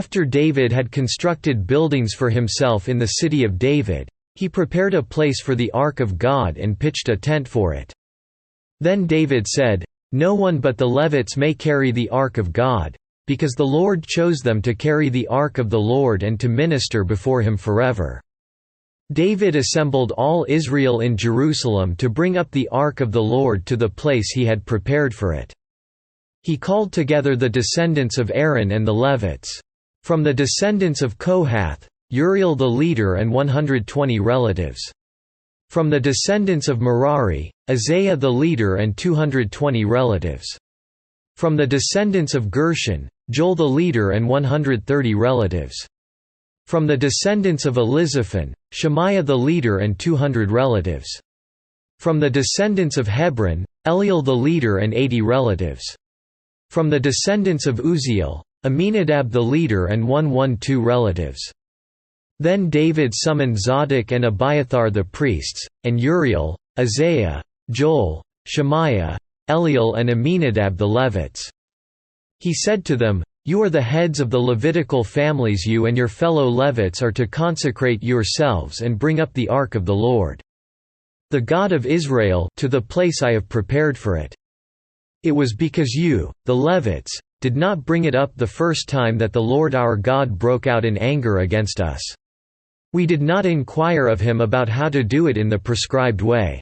After David had constructed buildings for himself in the city of David, he prepared a place for the Ark of God and pitched a tent for it. Then David said, "No one but the Levites may carry the Ark of God, because the Lord chose them to carry the Ark of the Lord and to minister before him forever." David assembled all Israel in Jerusalem to bring up the Ark of the Lord to the place he had prepared for it. He called together the descendants of Aaron and the Levites. From the descendants of Kohath, Uriel the leader and 120 relatives. From the descendants of Merari, Isaiah the leader and 220 relatives. From the descendants of Gershon, Joel the leader and 130 relatives. From the descendants of Elizaphan, Shemaiah the leader and 200 relatives. From the descendants of Hebron, Eliel the leader and 80 relatives. From the descendants of Uzziel, Aminadab the leader and 112 relatives. Then David summoned Zadok and Abiathar the priests, and Uriel, Isaiah, Joel, Shemaiah, Eliel and Aminadab the Levites. He said to them, "You are the heads of the Levitical families. You and your fellow Levites are to consecrate yourselves and bring up the Ark of the Lord, the God of Israel, to the place I have prepared for it. It was because you, the Levites, did not bring it up the first time that the Lord our God broke out in anger against us. We did not inquire of him about how to do it in the prescribed way."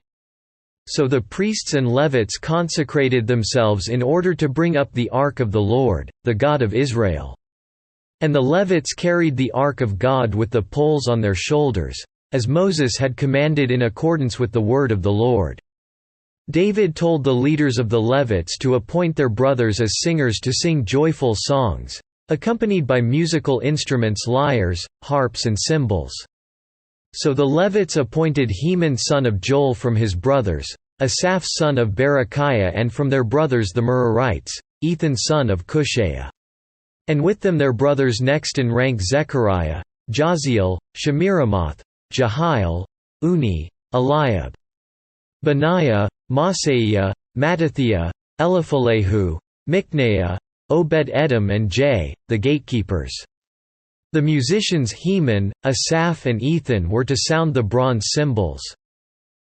So the priests and Levites consecrated themselves in order to bring up the Ark of the Lord, the God of Israel. And the Levites carried the Ark of God with the poles on their shoulders, as Moses had commanded in accordance with the word of the Lord. David told the leaders of the Levites to appoint their brothers as singers to sing joyful songs, accompanied by musical instruments, lyres, harps and cymbals. So the Levites appointed Heman son of Joel from his brothers, Asaph son of Berechiah, and from their brothers the Merarites, Ethan son of Cushaiah. And with them their brothers next in rank Zechariah, Jaziel, Shemiramoth, Jehiel, Uni, Eliab, Benaiah, Maaseiah, Mattithiah, Eliphalehu, Mikneiah, Obed-Edom and the gatekeepers. The musicians Heman, Asaph and Ethan were to sound the bronze cymbals.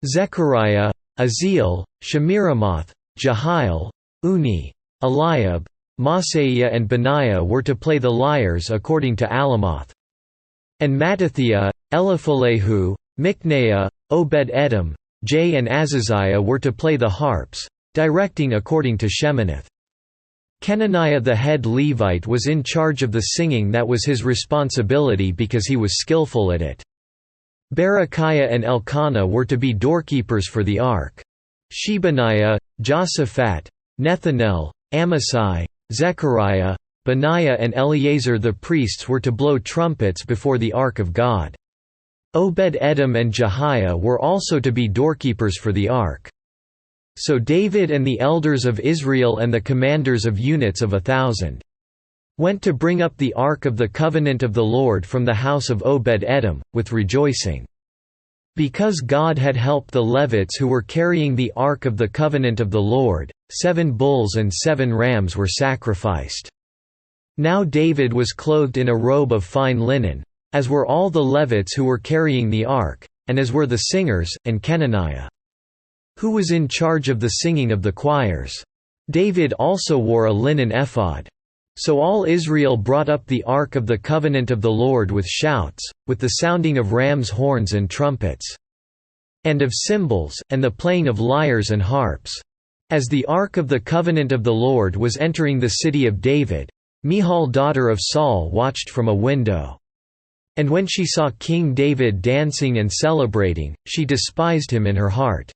Zechariah, Aziel, Shemiramoth, Jehiel, Uni, Eliab, Maaseiah and Benaiah were to play the lyres according to Alamoth. And Mattithiah, Eliphalehu, Mikneiah, Obed-Edom, and Azaziah were to play the harps, directing according to Sheminith. Kenaniah the head Levite was in charge of the singing. That was his responsibility because he was skillful at it. Berechiah and Elkanah were to be doorkeepers for the ark. Shebaniah, Josaphat, Nethanel, Amasai, Zechariah, Benaiah and Eleazar the priests were to blow trumpets before the ark of God. Obed-Edom and Jehiah were also to be doorkeepers for the ark. So David and the elders of Israel and the commanders of units of 1,000 went to bring up the ark of the covenant of the Lord from the house of Obed-Edom, with rejoicing. Because God had helped the Levites who were carrying the ark of the covenant of the Lord, 7 bulls and 7 rams were sacrificed. Now David was clothed in a robe of fine linen, as were all the Levites who were carrying the ark, and as were the singers, and Kenaniah, who was in charge of the singing of the choirs. David also wore a linen ephod. So all Israel brought up the ark of the covenant of the Lord with shouts, with the sounding of rams' horns and trumpets, and of cymbals, and the playing of lyres and harps. As the ark of the covenant of the Lord was entering the city of David, Michal daughter of Saul watched from a window. And when she saw King David dancing and celebrating, she despised him in her heart.